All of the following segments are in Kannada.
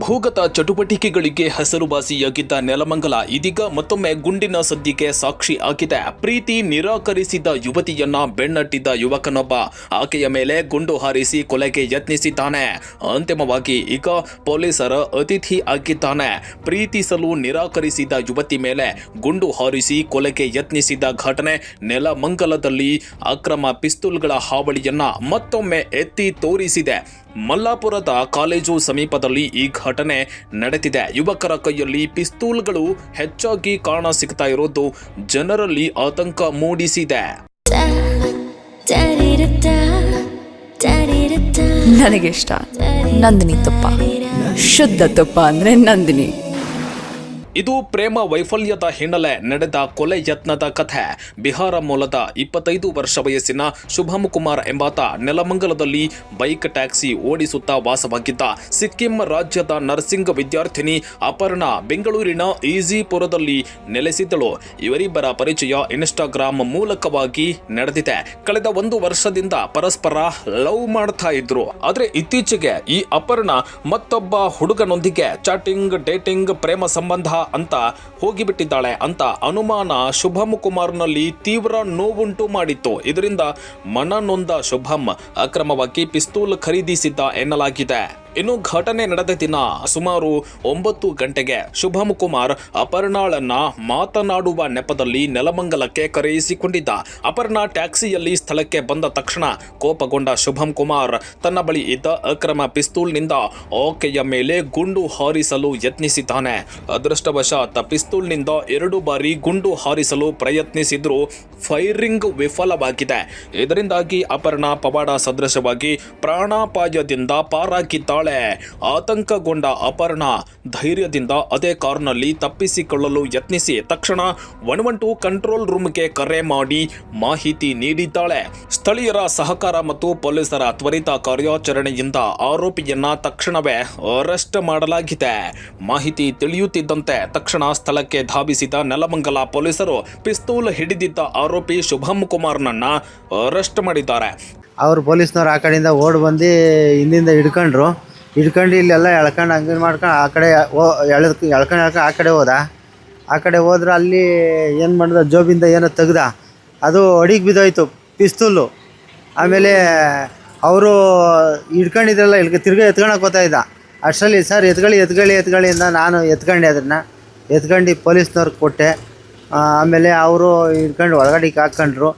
ಭೂಗತ ಚಟುವಟಿಕೆಗಳಿಗೆ ಹೆಸರುವಾಸಿಯಾಗಿದ್ದ ನೆಲಮಂಗಲ ಇದೀಗ ಮತ್ತೊಮ್ಮೆ ಗುಂಡಿನ ಸದ್ದಿಗೆ ಸಾಕ್ಷಿ ಆಗಿದೆ. ಪ್ರೀತಿ ನಿರಾಕರಿಸಿದ ಯುವತಿಯನ್ನ ಬೆನ್ನಟ್ಟಿದ್ದ ಯುವಕನೊಬ್ಬ ಆಕೆಯ ಮೇಲೆ ಗುಂಡು ಹಾರಿಸಿ ಕೊಲೆಗೆ ಯತ್ನಿಸಿದ್ದಾನೆ. ಅಂತಿಮವಾಗಿ ಈಗ ಪೊಲೀಸರ ಅತಿಥಿ ಆಗಿದ್ದಾನೆ. ಪ್ರೀತಿಸಲು ನಿರಾಕರಿಸಿದ ಯುವತಿ ಮೇಲೆ ಗುಂಡು ಹಾರಿಸಿ ಕೊಲೆಗೆ ಯತ್ನಿಸಿದ ಘಟನೆ ನೆಲಮಂಗಲದಲ್ಲಿ ಅಕ್ರಮ ಪಿಸ್ತೂಲ್ಗಳ ಹಾವಳಿಯನ್ನ ಮತ್ತೊಮ್ಮೆ ಎತ್ತಿ ತೋರಿಸಿದೆ. ಮಲ್ಲಾಪುರದ ಕಾಲೇಜು ಸಮೀಪದಲ್ಲಿ ಈ ಘಟನೆ ನಡೆದಿದೆ. ಯುವಕರ ಕೈಯಲ್ಲಿ ಪಿಸ್ತೂಲ್ಗಳು ಹೆಚ್ಚಾಗಿ ಕಾಣ ಸಿಗ್ತಾ ಇರೋದು ಜನರಲ್ಲಿ ಆತಂಕ ಮೂಡಿಸಿದೆ. ನನಗೆ ಇಷ್ಟ ನಂದಿನಿ ತುಪ್ಪ, ಶುದ್ಧ ತುಪ್ಪ ಅಂದ್ರೆ ನಂದಿನಿ. ಇದು ಪ್ರೇಮ ವೈಫಲ್ಯದ ಹಿನ್ನೆಲೆ ನಡೆದ ಕೊಲೆ ಯತ್ನದ ಕಥೆ. ಬಿಹಾರ ಮೂಲದ 25 ವರ್ಷ ವಯಸ್ಸಿನ ಶುಭಮ್ ಕುಮಾರ್ ಎಂಬಾತ ನೆಲಮಂಗಲದಲ್ಲಿ ಬೈಕ್ ಟ್ಯಾಕ್ಸಿ ಓಡಿಸುತ್ತಾ ವಾಸವಾಗಿದ್ದ. ಸಿಕ್ಕಿಂ ರಾಜ್ಯದ ನರ್ಸಿಂಗ್ ವಿದ್ಯಾರ್ಥಿನಿ ಅಪರ್ಣಾ ಬೆಂಗಳೂರಿನ ಈಜಿಪುರದಲ್ಲಿ ನೆಲೆಸಿದ್ದಳು. ಇವರಿಬ್ಬರ ಪರಿಚಯ ಇನ್ಸ್ಟಾಗ್ರಾಮ್ ಮೂಲಕವಾಗಿ ನಡೆದಿದೆ. ಕಳೆದ 1 ವರ್ಷದಿಂದ ಪರಸ್ಪರ ಲವ್ ಮಾಡ್ತಾ ಇದ್ರು. ಆದ್ರೆ ಇತ್ತೀಚೆಗೆ ಈ ಅಪರ್ಣಾ ಮತ್ತೊಬ್ಬ ಹುಡುಗನೊಂದಿಗೆ ಚಾಟಿಂಗ್, ಡೇಟಿಂಗ್, ಪ್ರೇಮ ಸಂಬಂಧ ಅಂತ ಹೋಗಿಬಿಟ್ಟಿದ್ದಾಳೆ ಅಂತ ಅನುಮಾನ ಶುಭಮ್ ಕುಮಾರ್ನಲ್ಲಿ ತೀವ್ರ ನೋವುಂಟು ಮಾಡಿತ್ತು. ಇದರಿಂದ ಮನನೊಂದ ಶುಭಮ್ ಅಕ್ರಮವಾಗಿ ಪಿಸ್ತೂಲ್ ಖರೀದಿಸಿದ್ದ ಎನ್ನಲಾಗಿದೆ. ಇನ್ನು ಘಟನೆ ನಡೆದ ದಿನ ಸುಮಾರು 9 ಗಂಟೆಗೆ ಶುಭಮ್ ಕುಮಾರ್ ಅಪರ್ಣಾಳನ್ನ ಮಾತನಾಡುವ ನೆಪದಲ್ಲಿ ನೆಲಮಂಗಲಕ್ಕೆ ಕರೆಯಿಸಿಕೊಂಡಿದ್ದ. ಅಪರ್ಣಾ ಟ್ಯಾಕ್ಸಿಯಲ್ಲಿ ಸ್ಥಳಕ್ಕೆ ಬಂದ ತಕ್ಷಣ ಕೋಪಗೊಂಡ ಶುಭಮ್ ಕುಮಾರ್ ತನ್ನ ಬಳಿ ಇದ್ದ ಅಕ್ರಮ ಪಿಸ್ತೂಲ್ನಿಂದ ಆಕೆಯ ಮೇಲೆ ಗುಂಡು ಹಾರಿಸಲು ಯತ್ನಿಸಿದ್ದಾನೆ. ಅದೃಷ್ಟವಶಾತ್ ಪಿಸ್ತೂಲ್ನಿಂದ 2 ಬಾರಿ ಗುಂಡು ಹಾರಿಸಲು ಪ್ರಯತ್ನಿಸಿದ್ರು ಫೈರಿಂಗ್ ವಿಫಲವಾಗಿದೆ. ಇದರಿಂದಾಗಿ ಅಪರ್ಣಾ ಪವಾಡ ಸದೃಶವಾಗಿ ಪ್ರಾಣಾಪಾಯದಿಂದ ಪಾರಾಗಿದ್ದಾಳೆ. ಆತಂಕಗೊಂಡ ಅಪರ್ಣಾ ಧೈರ್ಯದಿಂದ ಅದೇ ಕಾರ್ನಲ್ಲಿ ತಪ್ಪಿಸಿಕೊಳ್ಳಲು ಯತ್ನಿಸಿ ತಕ್ಷಣ 112 ಕಂಟ್ರೋಲ್ ರೂಮ್ಗೆ ಕರೆ ಮಾಡಿ ಮಾಹಿತಿ ನೀಡಿದ್ದಾಳೆ. ಸ್ಥಳೀಯರ ಸಹಕಾರ ಮತ್ತು ಪೊಲೀಸರ ತ್ವರಿತ ಕಾರ್ಯಾಚರಣೆಯಿಂದ ಆರೋಪಿಯನ್ನ ತಕ್ಷಣವೇ ಅರೆಸ್ಟ್ ಮಾಡಲಾಗಿದೆ. ಮಾಹಿತಿ ತಿಳಿಯುತ್ತಿದ್ದಂತೆ ತಕ್ಷಣ ಸ್ಥಳಕ್ಕೆ ಧಾವಿಸಿದ ನೆಲಮಂಗಲ ಪೊಲೀಸರು ಪಿಸ್ತೂಲ್ ಹಿಡಿದಿದ್ದ ಆರೋಪಿ ಶುಭಮ್ ಕುಮಾರ್ನನ್ನ ಅರೆಸ್ಟ್ ಮಾಡಿದ್ದಾರೆ. ಅವರು ಪೊಲೀಸ್ನವ್ರು ಆ ಕಡೆಯಿಂದ ಓಡಿ ಬಂದು ಹಿಂದಿಂದ ಹಿಡ್ಕೊಂಡು ಇಲ್ಲೆಲ್ಲ ಎಳ್ಕೊಂಡು ಹಂಗೆ ಮಾಡ್ಕೊಂಡು ಆ ಕಡೆ ಎಳ್ಕೊಂಡು ಆ ಕಡೆ ಹೋದ. ಆ ಕಡೆ ಹೋದ್ರೆ ಅಲ್ಲಿ ಏನು ಮಾಡಿದ, ಜೋಬಿಂದ ಏನೋ ತೆಗ್ದ, ಅದು ಅಡಿಗೆ ಬಿದ್ದೋಯ್ತು ಪಿಸ್ತೂಲು. ಆಮೇಲೆ ಅವರು ಹಿಡ್ಕೊಂಡಿದ್ರಲ್ಲ ತಿರ್ಗಿ ಎತ್ಕೊಳಕ್ಕೆ ಹೋಗ್ತಾ ಇದ್ದ. ಅಷ್ಟರಲ್ಲಿ ಸರ್ ಎತ್ಕೊಳ್ಳಿ ಅಂತ ನಾನು ಅದನ್ನು ಎತ್ಕೊಂಡು ಪೊಲೀಸ್ನವ್ರಿಗೆ ಕೊಟ್ಟೆ. ಆಮೇಲೆ ಅವರು ಹಿಡ್ಕೊಂಡು ಒಳಗಡೆಗೆ ಹಾಕ್ಕೊಂಡ್ರು.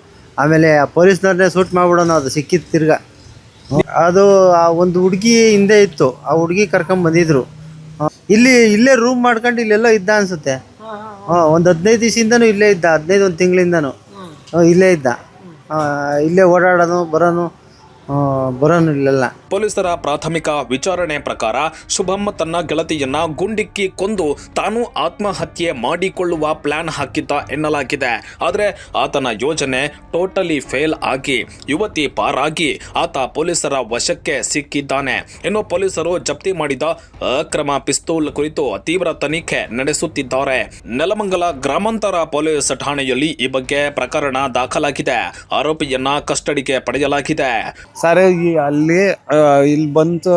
ಆಮೇಲೆ ಪೊಲೀಸ್ನವ್ರನ್ನೇ ಶೂಟ್ ಮಾಡಿಬಿಡೋಣ, ಅದು ಸಿಕ್ಕಿತ್ತು ತಿರ್ಗ. ಅದು ಒಂದು ಹುಡುಗಿ ಹಿಂದೆ ಇತ್ತು, ಆ ಹುಡುಗಿ ಕರ್ಕೊಂಬಂದಿದ್ರು. ಇಲ್ಲೇ ರೂಮ್ ಮಾಡ್ಕೊಂಡು ಇಲ್ಲೆಲ್ಲ ಇದ್ದ ಅನಿಸುತ್ತೆ. ಒಂದು 15 ದಿವಸದಿಂದನೂ ಇಲ್ಲೇ ಇದ್ದ, 15 ತಿಂಗಳಿಂದನೂ ಇಲ್ಲೇ ಇದ್ದ. ಇಲ್ಲೇ ಓಡಾಡೋನು ಬರೋನು ಇಲ್ಲೆಲ್ಲ. ಪೊಲೀಸರ ಪ್ರಾಥಮಿಕ ವಿಚಾರಣೆ ಪ್ರಕಾರ ಶುಭಮ್ ತನ್ನ ಗೆಳತಿಯನ್ನ ಗುಂಡಿಕ್ಕಿ ಕೊಂದು ತಾನು ಆತ್ಮಹತ್ಯೆ ಮಾಡಿಕೊಳ್ಳುವ ಪ್ಲಾನ್ ಹಾಕಿದ್ದ ಎನ್ನಲಾಗಿದೆ. ಆದರೆ ಆತನ ಯೋಜನೆ ಟೋಟಲಿ ಫೇಲ್ ಆಗಿ ಯುವತಿ ಪಾರಾಗಿ ಆತ ಪೊಲೀಸರ ವಶಕ್ಕೆ ಸಿಕ್ಕಿದ್ದಾನೆ. ಇನ್ನು ಪೊಲೀಸರು ಜಪ್ತಿ ಮಾಡಿದ ಅಕ್ರಮ ಪಿಸ್ತೂಲ್ ಕುರಿತು ತೀವ್ರ ತನಿಖೆ ನಡೆಸುತ್ತಿದ್ದಾರೆ. ನೆಲಮಂಗಲ ಗ್ರಾಮಾಂತರ ಪೊಲೀಸ್ ಠಾಣೆಯಲ್ಲಿ ಈ ಬಗ್ಗೆ ಪ್ರಕರಣ ದಾಖಲಾಗಿದೆ. ಆರೋಪಿಯನ್ನ ಕಸ್ಟಡಿಗೆ ಪಡೆಯಲಾಗಿದೆ. ಸರ್ ಇಲ್ಲಿ ಬಂತು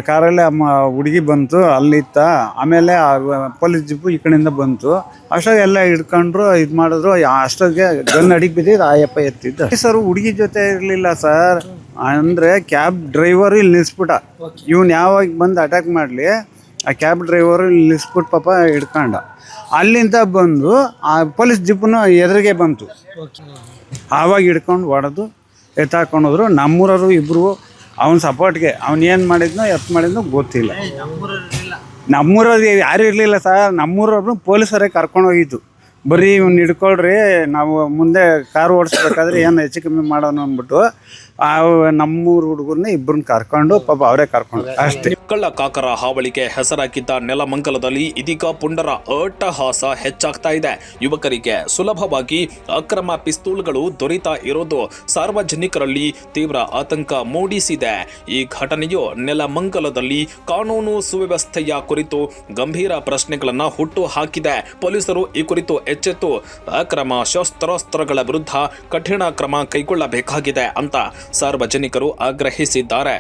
ಕಾರಲ್ಲಿ ಹುಡುಗಿ ಬಂತು, ಅಲ್ಲಿತ್ತ. ಆಮೇಲೆ ಪೊಲೀಸ್ ಜಿಪ್ಪು ಈ ಕಡೆಯಿಂದ ಬಂತು. ಅಷ್ಟಾಗ ಎಲ್ಲ ಹಿಡ್ಕೊಂಡ್ರು, ಇದು ಮಾಡಿದ್ರು. ಅಷ್ಟಾಗೆ ಗನ್ ಅಡಿಗೆ ಬಿದ್ದಿದ್ದು ಆಯಪ್ಪ ಎತ್ತಿದ್ದ. ಸರ್ ಹುಡುಗಿ ಜೊತೆ ಇರಲಿಲ್ಲ ಸರ್, ಅಂದರೆ ಕ್ಯಾಬ್ ಡ್ರೈವರು ಇಲ್ಲಿ ನಿಲ್ಲಿಸ್ಬಿಟ್ಟ. ಇವನು ಯಾವಾಗ ಬಂದು ಅಟ್ಯಾಕ್ ಮಾಡಲಿ, ಆ ಕ್ಯಾಬ್ ಡ್ರೈವರು ಇಲ್ಲಿ ನಿಲ್ಲಿಸ್ಬಿಟ್ಟು ಪಾಪ ಹಿಡ್ಕೊಂಡ. ಅಲ್ಲಿಂದ ಬಂದು ಆ ಪೊಲೀಸ್ ಜಿಪ್ಪನ್ನು ಎದುರಿಗೆ ಬಂತು. ಆವಾಗ ಹಿಡ್ಕೊಂಡು ಹೊಡೆದು ಎತ್ತಾಕೊಂಡೋದ್ರು. ನಮ್ಮೂರವರು ಇಬ್ಬರು ಅವನ ಸಪೋರ್ಟ್ಗೆ ಏನು ಮಾಡಿದ್ನೋ ಗೊತ್ತಿಲ್ಲ. ನಮ್ಮೂರವ್ರು ಯಾರು ಇರಲಿಲ್ಲ ಸರ್. ನಮ್ಮೂರವ್ರು ಪೊಲೀಸರೇ ಕರ್ಕೊಂಡೋಗಿತ್ತು. ಬರೀ ಇವ್ನು ಹಿಡ್ಕೊಳ್ರಿ, ನಾವು ಮುಂದೆ ಕಾರು ಓಡಿಸ್ಬೇಕಾದ್ರೆ ಏನು ಹೆಚ್ಚು ಕಮ್ಮಿ ಮಾಡೋಣ ಅಂದ್ಬಿಟ್ಟು ನಮ್ಮೂರು ಹುಡುಗರನ್ನ ಇಬ್ಬರನ್ನ ಕರ್ಕೊಂಡು ಪಾಪ ಅವರೇ ಕರ್ಕೊಂಡು ಅಷ್ಟೇ. ಕಳ್ಳ ಕಾಕರ ಹಾವಳಿಗೆ ಹೆಸರಾಗಿದ್ದ ನೆಲಮಂಗಲದಲ್ಲಿ ಇದೀಗ ಪುಂಡರ ಅಟ್ಟಹಾಸ ಹೆಚ್ಚಾಗ್ತಾ ಇದೆ. ಯುವಕರಿಗೆ ಸುಲಭವಾಗಿ ಅಕ್ರಮ ಪಿಸ್ತೂಲ್ಗಳು ದೊರೀತಾ ಇರೋದು ಸಾರ್ವಜನಿಕರಲ್ಲಿ ತೀವ್ರ ಆತಂಕ ಮೂಡಿಸಿದೆ. ಈ ಘಟನೆಯು ನೆಲಮಂಗಲದಲ್ಲಿ ಕಾನೂನು ಸುವ್ಯವಸ್ಥೆಯ ಕುರಿತು ಗಂಭೀರ ಪ್ರಶ್ನೆಗಳನ್ನು ಹುಟ್ಟು ಹಾಕಿದೆ. ಪೊಲೀಸರು ಈ ಕುರಿತು ಎಚ್ಚೆತ್ತು ಅಕ್ರಮ ಶಸ್ತ್ರಾಸ್ತ್ರಗಳ ವಿರುದ್ಧ ಕಠಿಣ ಕ್ರಮ ಕೈಗೊಳ್ಳಬೇಕಾಗಿದೆ ಅಂತ ಸಾರ್ವಜನಿಕರು ಆಗ್ರಹಿಸಿದ್ದಾರೆ.